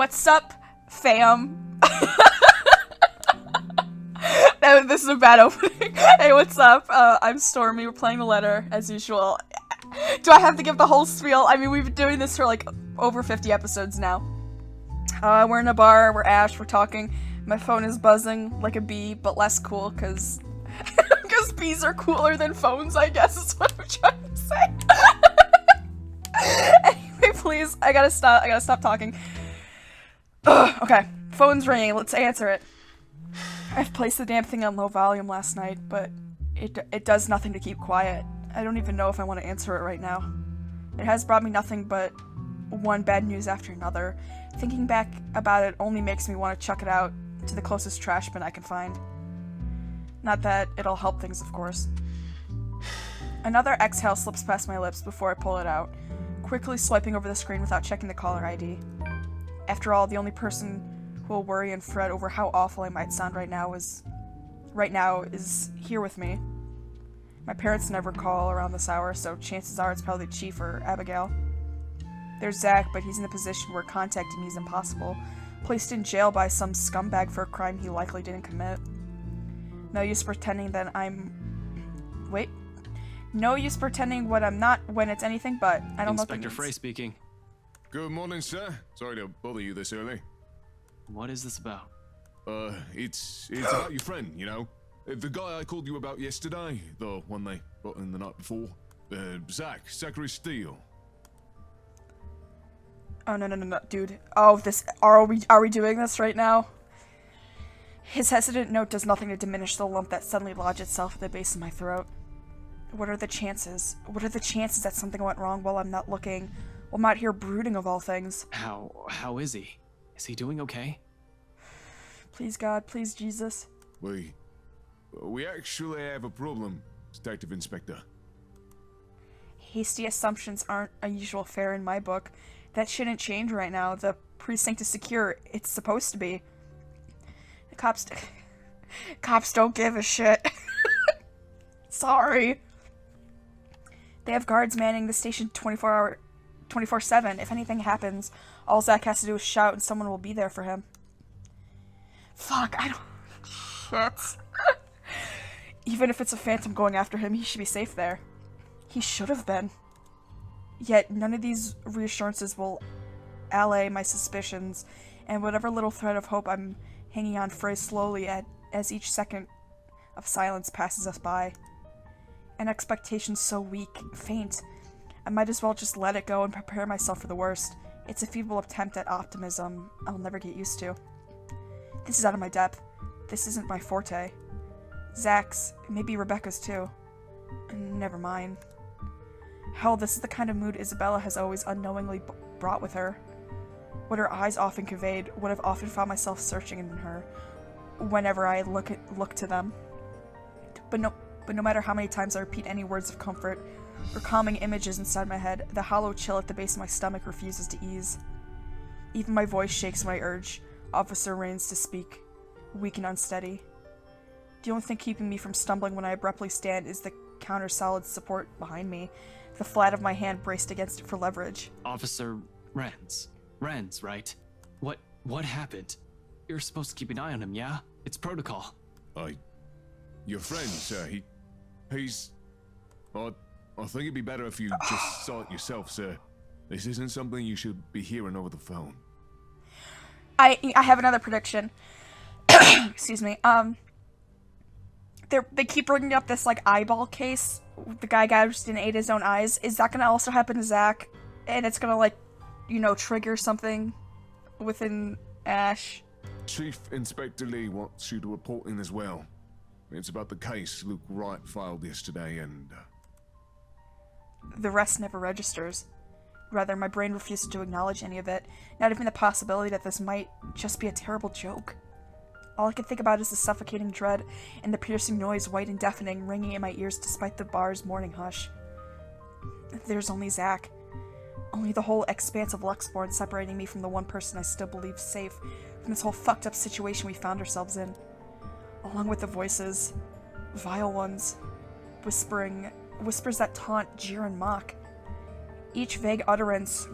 What's up, fam? This is a bad opening. Hey, what's up? I'm Stormy. We're playing the letter, as usual. Do I have to give the whole spiel? I mean, we've been doing this for, like, over 50 episodes now. We're in a bar, we're Ash, we're talking. My phone is buzzing like a bee, but less cool, because bees are cooler than phones, I guess is what I'm trying to say. Anyway, please, I gotta stop talking. Ugh, okay, phone's ringing, let's answer it. I've placed the damn thing on low volume last night, but it does nothing to keep quiet. I don't even know if I want to answer it right now. It has brought me nothing but one bad news after another. Thinking back about it only makes me want to chuck it out to the closest trash bin I can find. Not that it'll help things, of course. Another exhale slips past my lips before I pull it out, quickly swiping over the screen without checking the caller ID. After all, the only person who will worry and fret over how awful I might sound right now is here with me. My parents never call around this hour, so chances are it's probably Chief or Abigail. There's Zach, but he's in a position where contacting me is impossible, placed in jail by some scumbag for a crime he likely didn't commit. No use pretending what I'm not when it's anything but. I don't know what that means. Inspector Frey speaking. Good morning, sir. Sorry to bother you this early. What is this about? It's about your friend, you know? The guy I called you about yesterday, the one they brought in the night before. Zachary Steele. Oh, no, dude. Oh, are we doing this right now? His hesitant note does nothing to diminish the lump that suddenly lodged itself at the base of my throat. What are the chances? What are the chances that something went wrong while I'm not looking? While I'm out here brooding of all things? How is he? Is he doing okay? Please, God. Please, Jesus. We actually have a problem, Detective Inspector. Hasty assumptions aren't a usual fare in my book. That shouldn't change right now. The precinct is secure. It's supposed to be. The cops don't give a shit. Sorry. They have guards manning the station 24/7. If anything happens, all Zach has to do is shout and someone will be there for him. Fuck, shit. Even if it's a phantom going after him, he should be safe there. He should have been. Yet none of these reassurances will allay my suspicions, and whatever little thread of hope I'm hanging on frays slowly as each second of silence passes us by. An expectation so weak, faint, I might as well just let it go and prepare myself for the worst. It's a feeble attempt at optimism I'll never get used to. This is out of my depth. This isn't my forte. Zach's, maybe Rebecca's too. Never mind. Hell, this is the kind of mood Isabella has always unknowingly brought with her. What her eyes often conveyed, what I've often found myself searching in her, whenever I look to them. But no matter how many times I repeat any words of comfort, or calming images inside my head, the hollow chill at the base of my stomach refuses to ease. Even my voice shakes when I urge Officer Rains to speak, weak and unsteady. The only thing keeping me from stumbling when I abruptly stand is the counter-solid support behind me, the flat of my hand braced against it for leverage. Officer Renz, right? What happened? You're supposed to keep an eye on him, yeah? It's protocol. Your friend, sir, he's... I think it'd be better if you just saw it yourself, sir. This isn't something you should be hearing over the phone. I have another prediction. Excuse me. They keep bringing up this, like, eyeball case. The guy gouged and ate his own eyes. Is that gonna also happen to Zach? And it's gonna, like, trigger something within Ash? Chief Inspector Lee wants you to report in as well. It's about the case Luke Wright filed yesterday, and... The rest never registers. Rather, my brain refuses to acknowledge any of it, not even the possibility that this might just be a terrible joke. All I can think about is the suffocating dread and the piercing noise, white and deafening, ringing in my ears despite the bar's morning hush. There's only Zach. Only the whole expanse of Luxborn separating me from the one person I still believe safe from this whole fucked up situation we found ourselves in. Along with the voices, vile ones, whispers that taunt, jeer, and mock. each vague utterance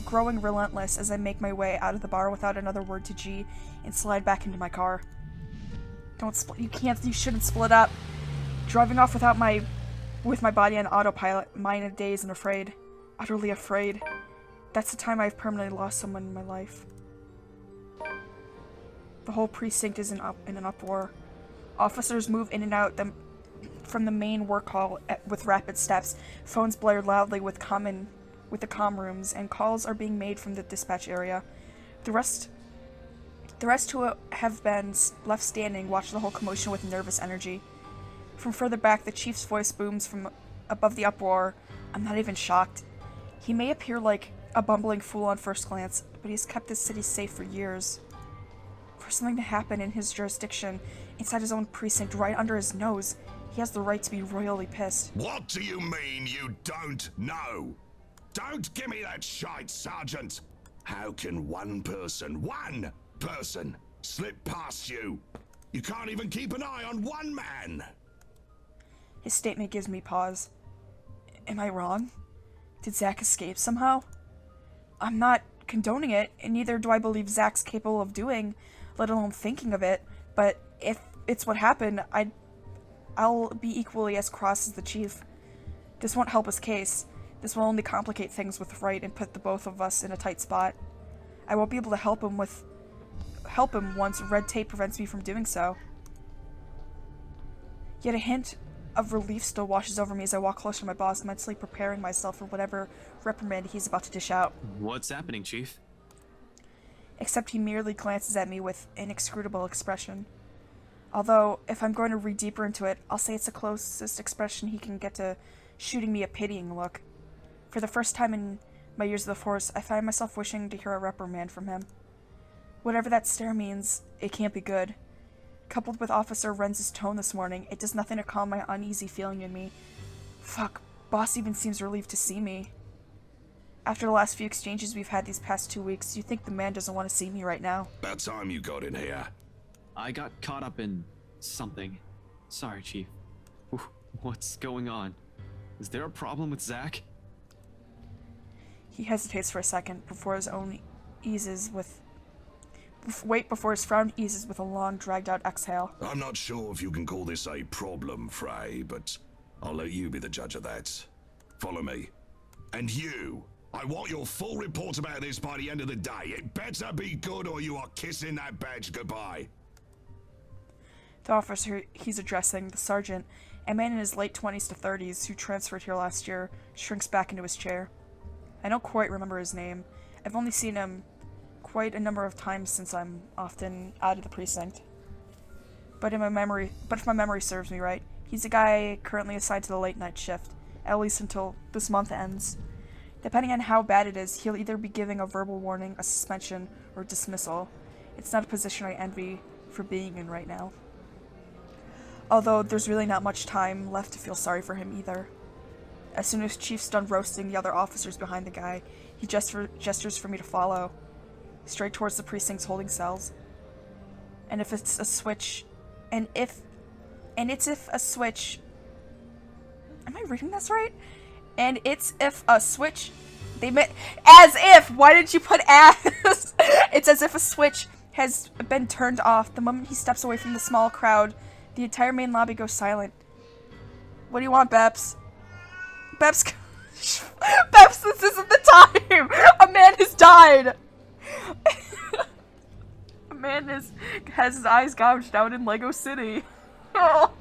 growing relentless as I make my way out of the bar without another word to G and slide back into my car. Don't split. You shouldn't split up. Driving off with my body on autopilot, mind a daze and afraid. Utterly afraid. That's the time I've permanently lost someone in my life. The whole precinct is in an uproar. Officers move in and out from the main work hall with rapid steps. Phones blare loudly with the comm rooms, and calls are being made from the dispatch area. The rest who have been left standing watch the whole commotion with nervous energy. From further back, the chief's voice booms from above the uproar. I'm not even shocked. He may appear like a bumbling fool on first glance, but he's kept this city safe for years. For something to happen in his jurisdiction, inside his own precinct, right under his nose, he has the right to be royally pissed. What do you mean you don't know? Don't give me that shite, Sergeant! How can one person, slip past you? You can't even keep an eye on one man! His statement gives me pause. Am I wrong? Did Zach escape somehow? I'm not condoning it, and neither do I believe Zach's capable of doing, let alone thinking of it, but if it's what happened, I'll be equally as cross as the chief. This won't help his case. This will only complicate things with Wright and put the both of us in a tight spot. I won't be able to help him once red tape prevents me from doing so. Yet a hint of relief still washes over me as I walk closer to my boss, mentally preparing myself for whatever reprimand he's about to dish out. What's happening, Chief? Except he merely glances at me with an inscrutable expression. Although, if I'm going to read deeper into it, I'll say it's the closest expression he can get to shooting me a pitying look. For the first time in my years of the force, I find myself wishing to hear a reprimand from him. Whatever that stare means, it can't be good. Coupled with Officer Renz's tone this morning, it does nothing to calm my uneasy feeling in me. Fuck, boss even seems relieved to see me. After the last few exchanges we've had these past 2 weeks, you think the man doesn't want to see me right now. About time you got in here. I got caught up in something. Sorry, Chief. What's going on? Is there a problem with Zach? He hesitates for a second before his frown eases with a long, dragged-out exhale. I'm not sure if you can call this a problem, Frey, but I'll let you be the judge of that. Follow me. And you, I want your full report about this by the end of the day. It better be good or you are kissing that badge goodbye. The officer he's addressing, the sergeant, a man in his late 20s to 30s who transferred here last year, shrinks back into his chair. I don't quite remember his name. I've only seen him quite a number of times since I'm often out of the precinct. But if my memory serves me right, he's a guy currently assigned to the late night shift, at least until this month ends. Depending on how bad it is, he'll either be giving a verbal warning, a suspension, or dismissal. It's not a position I envy for being in right now. Although there's really not much time left to feel sorry for him either. As soon as Chief's done roasting the other officers behind the guy, he gestures for me to follow, straight towards the precinct's holding cells. And if it's a switch, am I reading this right? And it's if a switch, why did you put as? It's as if a switch has been turned off the moment he steps away from the small crowd. The entire main lobby goes silent. What do you want, Beps? Beps, this isn't the time! A man has died! A man has his eyes gouged out in Lego City. Oh.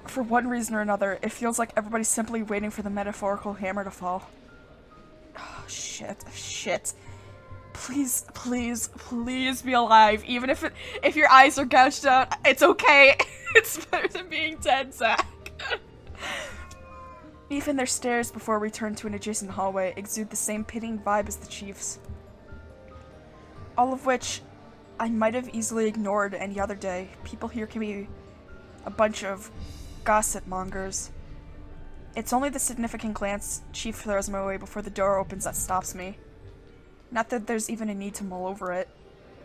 For one reason or another, it feels like everybody's simply waiting for the metaphorical hammer to fall. Oh, shit. Please be alive. Even if your eyes are gouged out, it's okay. It's better than being dead, Zach. Even their stares before we turn to an adjacent hallway exude the same pitying vibe as the Chief's. All of which I might have easily ignored any other day. People here can be a bunch of gossip mongers. It's only the significant glance Chief throws my way before the door opens that stops me. Not that there's even a need to mull over it.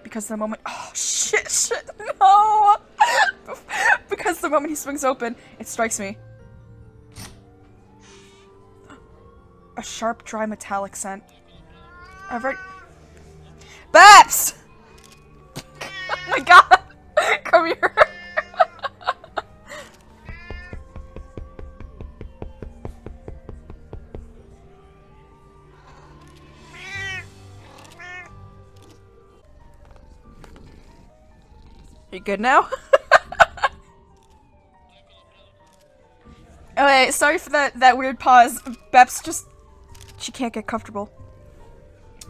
Because the moment— oh, shit, no! Because the moment he swings open, it strikes me. sharp, dry, metallic scent. I've already... Babs! Oh my god! Come here. You good now? Okay, sorry for that weird pause. Babs just... she can't get comfortable.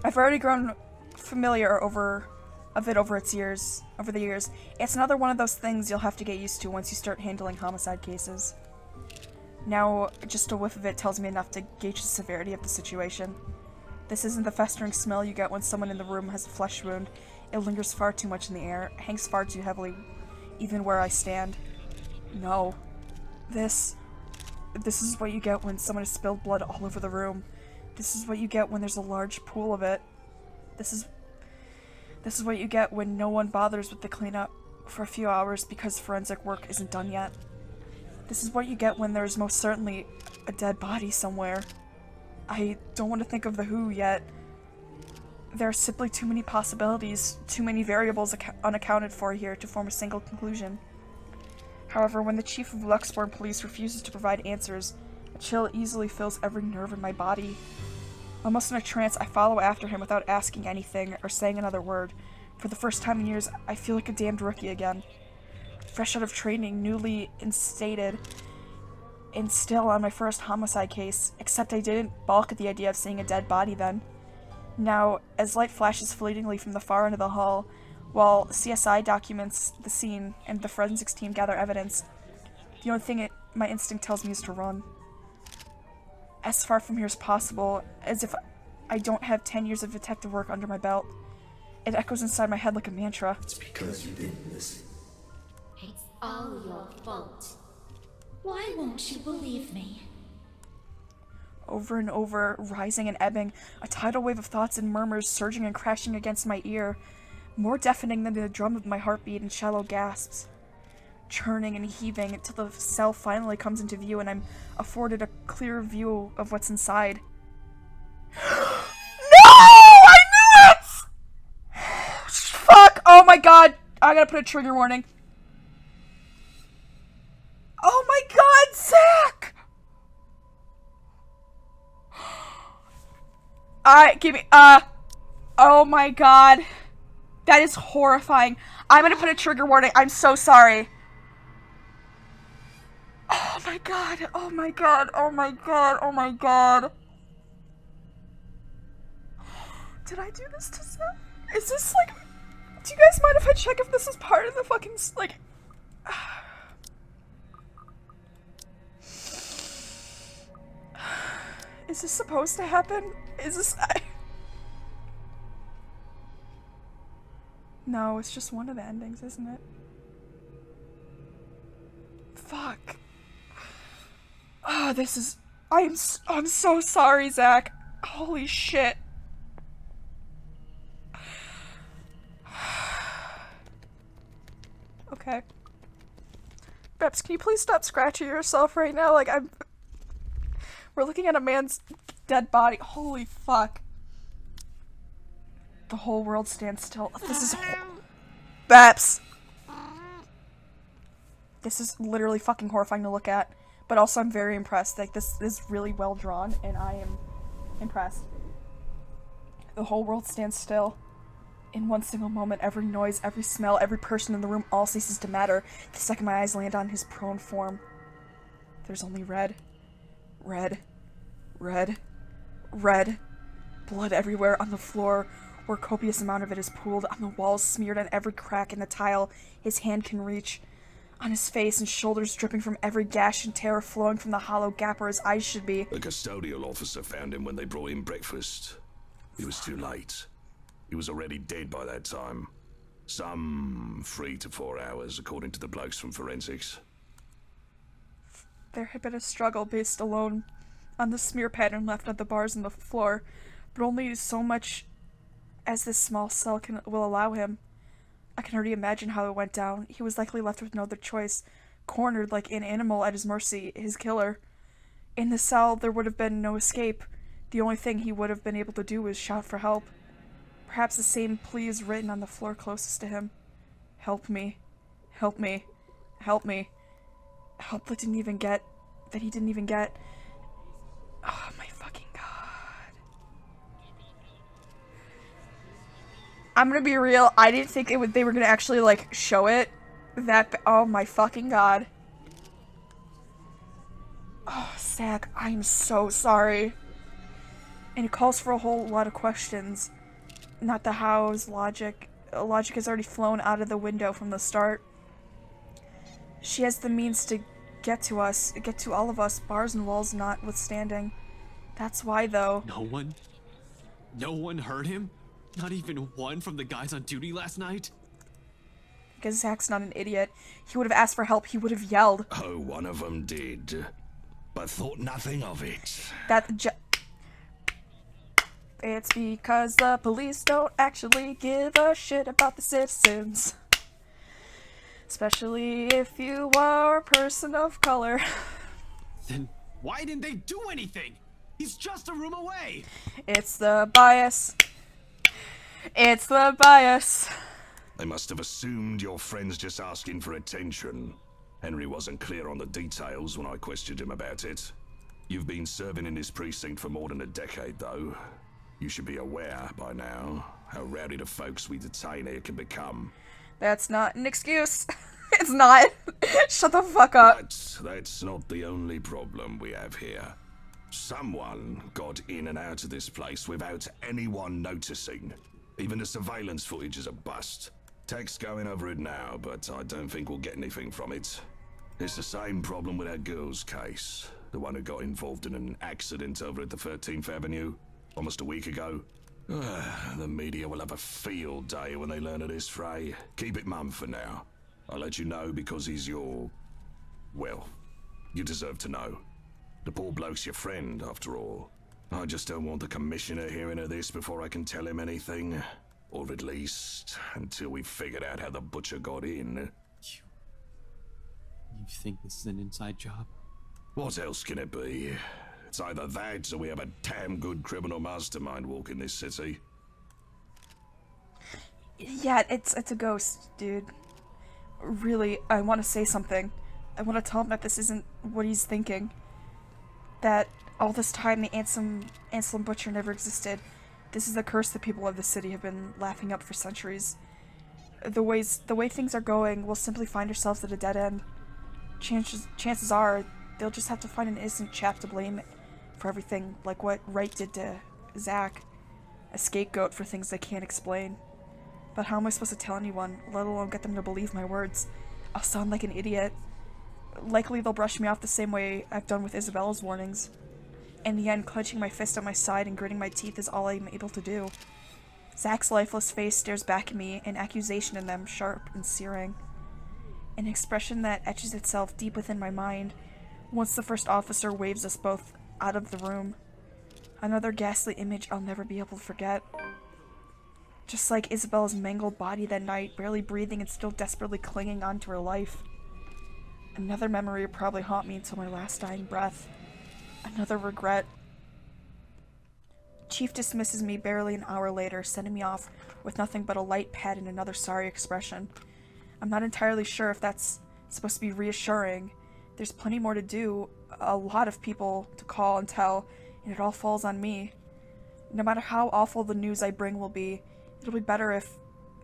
I've already grown familiar over the years. It's another one of those things you'll have to get used to once you start handling homicide cases. Now, just a whiff of it tells me enough to gauge the severity of the situation. This isn't the festering smell you get when someone in the room has a flesh wound. It lingers far too much in the air, hangs far too heavily, even where I stand. No. This is what you get when someone has spilled blood all over the room. This is what you get when there's a large pool of it. This is what you get when no one bothers with the cleanup for a few hours because forensic work isn't done yet. This is what you get when there's most certainly a dead body somewhere. I don't want to think of the who yet. There are simply too many possibilities, too many variables unaccounted for here to form a single conclusion. However, when the chief of Luxborn Police refuses to provide answers, a chill easily fills every nerve in my body. Almost in a trance, I follow after him without asking anything or saying another word. For the first time in years, I feel like a damned rookie again. Fresh out of training, newly instated, and still on my first homicide case, except I didn't balk at the idea of seeing a dead body then. Now, as light flashes fleetingly from the far end of the hall, while CSI documents the scene and the forensics team gather evidence, the only thing my instinct tells me is to run. As far from here as possible, as if I don't have 10 years of detective work under my belt. It echoes inside my head like a mantra. It's because you didn't listen. It's all your fault. Why won't you believe me? Over and over, rising and ebbing, a tidal wave of thoughts and murmurs surging and crashing against my ear, more deafening than the drum of my heartbeat and shallow gasps. Churning and heaving until the cell finally comes into view and I'm afforded a clear view of what's inside. No! I knew it! Fuck! Oh my god! I gotta put a trigger warning. Oh my god, Zach! Oh my god. That is horrifying. I'm gonna put a trigger warning. I'm so sorry. Oh my god. Oh my god. Oh my god. Oh my god. Did I do this to Zach? Is this like... Do you guys mind if I check if this is part of the fucking, like... Is this supposed to happen? Is this... No, it's just one of the endings, isn't it? Fuck. Oh, this is... I'm so sorry, Zach. Holy shit. Okay. Babs, can you please stop scratching yourself right now? Like, we're looking at a man's dead body. Holy fuck. The whole world stands still. This is... Babs! This is literally fucking horrifying to look at. But also I'm very impressed. Like, this is really well drawn, and I am impressed. The whole world stands still. In one single moment, every noise, every smell, every person in the room all ceases to matter. The second my eyes land on his prone form, there's only red. Red. Red. Red. Blood everywhere on the floor, where copious amount of it is pooled, on the walls, smeared on every crack in the tile his hand can reach, on his face and shoulders dripping from every gash and tear flowing from the hollow gap where his eyes should be. The custodial officer found him when they brought in breakfast. It was too late. He was already dead by that time. Some 3 to 4 hours, according to the blokes from forensics. There had been a struggle based alone on the smear pattern left on the bars on the floor, but only so much as this small cell will allow him. I can already imagine how it went down. He was likely left with no other choice, cornered like an animal at his mercy, his killer. In the cell, there would have been no escape, The only thing he would have been able to do was shout for help. Perhaps the same plea is written on the floor closest to him. Help me. Help me. Help me. Help that he didn't even get. Oh my fucking god. I'm gonna be real, I didn't think they were gonna actually, like, show it. Oh my fucking god. Oh, Zach, I'm so sorry. And it calls for a whole lot of questions. Not the hows, logic. Logic has already flown out of the window from the start. She has the means to get to us, get to all of us, bars and walls notwithstanding. That's why, though. No one? No one heard him? Not even one from the guys on duty last night? Because Zach's not an idiot. He would have asked for help. He would have yelled. Oh, one of them did, but thought nothing of it. It's because the police don't actually give a shit about the citizens. Especially if you are a person of color. Then why didn't they do anything? He's just a room away! It's the bias. It's the bias. They must have assumed your friend's just asking for attention. Henry wasn't clear on the details when I questioned him about it. You've been serving in this precinct for more than a decade, though. You should be aware by now how rowdy the folks we detain here can become. That's not an excuse. It's not. Shut the fuck up. That's not the only problem we have here. Someone got in and out of this place without anyone noticing. Even the surveillance footage is a bust. Tech's going over it now, but I don't think we'll get anything from it. It's the same problem with that girl's case. The one who got involved in an accident over at the 13th Avenue almost a week ago. The media will have a field day when they learn of this, Frey. Keep it mum for now. I'll let you know because he's your... well, you deserve to know. The poor bloke's your friend, after all. I just don't want the commissioner hearing of this before I can tell him anything. Or at least, until we've figured out how the butcher got in. You think this is an inside job? What else can it be? It's either that or we have a damn good criminal mastermind walking this city. Yeah, it's a ghost, dude. Really, I want to say something. I want to tell him that this isn't what he's thinking. That all this time the Anselm Butcher never existed. This is the curse that people of the city have been laughing up for centuries. The way things are going, we'll simply find ourselves at a dead end. Chances are, they'll just have to find an innocent chap to blame for everything, like what Wright did to Zach. A scapegoat for things they can't explain. But how am I supposed to tell anyone, let alone get them to believe my words? I'll sound like an idiot. Likely they'll brush me off the same way I've done with Isabella's warnings. In the end, clenching my fist on my side and gritting my teeth is all I'm able to do. Zach's lifeless face stares back at me, an accusation in them, sharp and searing. An expression that etches itself deep within my mind once the first officer waves us both out of the room. Another ghastly image I'll never be able to forget. Just like Isabella's mangled body that night, barely breathing and still desperately clinging on to her life. Another memory will probably haunt me until my last dying breath. Another regret. Chief dismisses me barely an hour later, sending me off with nothing but a light pat and another sorry expression. I'm not entirely sure if that's supposed to be reassuring. There's plenty more to do, a lot of people to call and tell, and it all falls on me. No matter how awful the news I bring will be, it'll be better if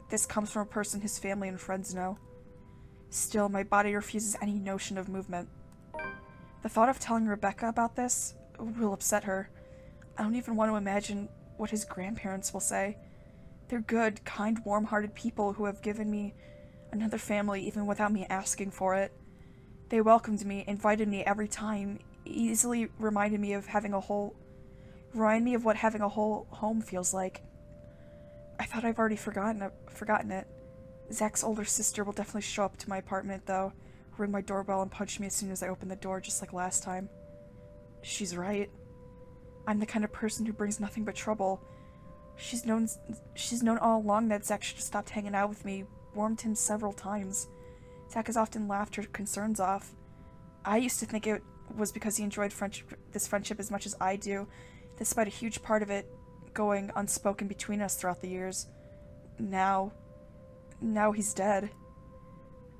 this comes from a person his family and friends know. Still, my body refuses any notion of movement. The thought of telling Rebecca about this will upset her. I don't even want to imagine what his grandparents will say. They're good, kind, warm-hearted people who have given me another family even without me asking for it. They welcomed me, invited me every time, easily reminded me of what having a whole home feels like. I thought I've already forgotten it. Zach's older sister will definitely show up to my apartment, though, ring my doorbell and punch me as soon as I open the door, just like last time. She's right. I'm the kind of person who brings nothing but trouble. She's known all along that Zach should have stopped hanging out with me, warned him several times. Zach has often laughed her concerns off. I used to think it was because he enjoyed this friendship as much as I do, despite a huge part of it going unspoken between us throughout the years. Now he's dead.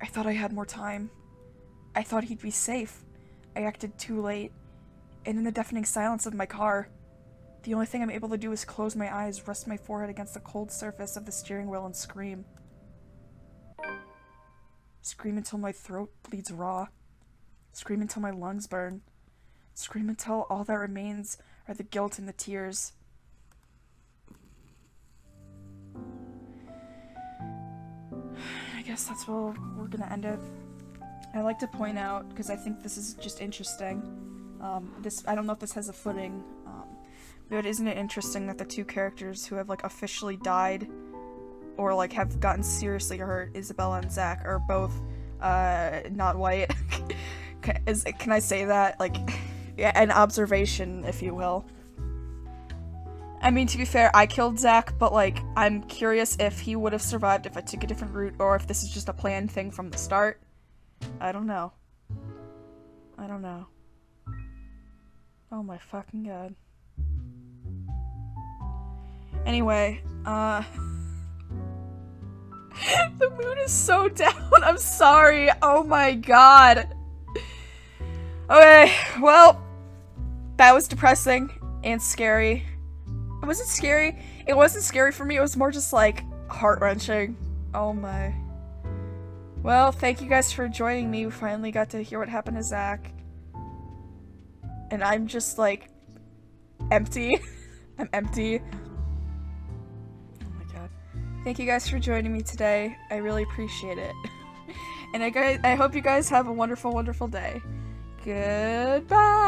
I thought I had more time. I thought he'd be safe. I acted too late. And in the deafening silence of my car, the only thing I'm able to do is close my eyes, rest my forehead against the cold surface of the steering wheel, and scream. Scream until my throat bleeds raw. Scream until my lungs burn. Scream until all that remains are the guilt and the tears. I guess that's where we're gonna end it. I like to point out, because I think this is just interesting, I don't know if this has a footing, but isn't it interesting that the two characters who have, like, officially died, or, like, have gotten seriously hurt, Isabella and Zach, are both, not white? Can I say that? Like, yeah, an observation, if you will. I mean, to be fair, I killed Zach, but, like, I'm curious if he would have survived if I took a different route, or if this is just a planned thing from the start. I don't know. I don't know. Oh my fucking god. Anyway, the mood is so down, I'm sorry, oh my god. Okay, well, that was depressing and scary. Was it scary? It wasn't scary for me, it was more just like heart-wrenching. Oh my. Well, thank you guys for joining me. We finally got to hear what happened to Zach. And I'm just like empty. I'm empty. Oh my god. Thank you guys for joining me today. I really appreciate it. And I hope you guys have a wonderful, wonderful day. Goodbye!